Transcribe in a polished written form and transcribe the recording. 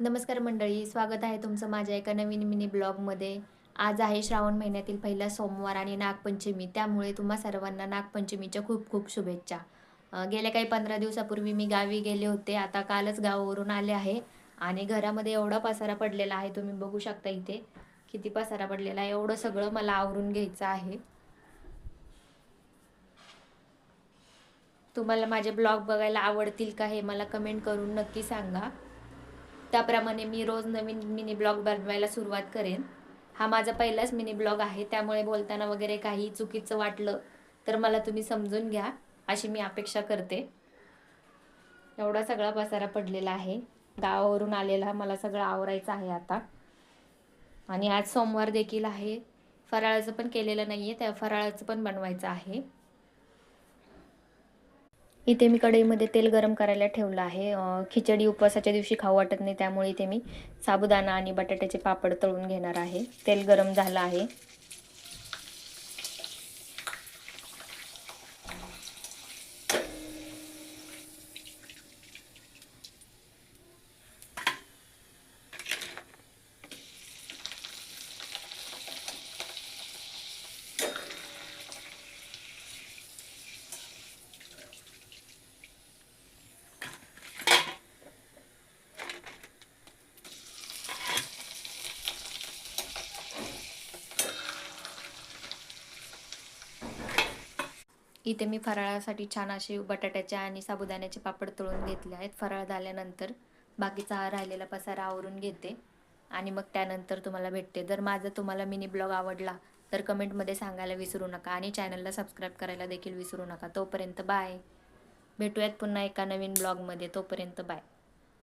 नमस्कार मंडळी, स्वागत आहे तुमचं माझ्या एका नवीन मिनी ब्लॉगमध्ये. आज आहे श्रावण महिन्यातील पहिला सोमवार आणि नागपंचमी. त्यामुळे तुम्हा सर्वांना नागपंचमीच्या खूप खूप शुभेच्छा. गेल्या काही 15 दिवसापूर्वी मी गावी गेले होते. आता कालच गावावरून आले आहे आणि घरामध्ये एवढा पसारा पडलेला आहे, तुम्ही बघू शकता इथे किती पसारा पडलेला आहे. एवढं सगळं मला आवरून घ्यायचं आहे. तुम्हाला माझे ब्लॉग बघायला आवडतील का हे मला कमेंट करून नक्की सांगा. त्याप्रमाणे मी रोज नवीन मिनी ब्लॉग बनवायला सुरुवात करेन. हा माझा पहिलाच मिनी ब्लॉग आहे, त्यामुळे बोलताना वगैरे काही चुकीचं वाटलं तर मला तुम्ही समजून घ्या, अशी मी अपेक्षा करते. एवढा सगळा पसारा पडलेला आहे. गावावरून आलेला मला सगळं आवरायचं आहे आता. आणि आज सोमवार देखील आहे. फराळाचं पण केलेलं नाही आहे, त्या फराळाचं पण बनवायचं आहे. इथे मी कढईमध्ये तेल गरम करायला ठेवलं आहे. खिचडी उपवासाच्या दिवशी खाऊ वाटत नाही, त्यामुळे इथे मी साबुदाणा आणि बटाट्याचे पापड तळून घेणार आहे. तेल गरम झालं आहे. इथे मी फराळासाठी छान असे बटाट्याचे आणि साबुदाण्याचे पापड तळून घेतले आहेत. फराळ झाल्यानंतर बाकीचा हा राहिलेला पसारा आवरून घेते आणि मग त्यानंतर तुम्हाला भेटते. जर माझा तुम्हाला मिनी ब्लॉग आवडला तर कमेंटमध्ये सांगायला विसरू नका आणि चॅनलला सबस्क्राईब करायला देखील विसरू नका. तोपर्यंत बाय. भेटूयात पुन्हा एका नवीन ब्लॉगमध्ये. तोपर्यंत बाय.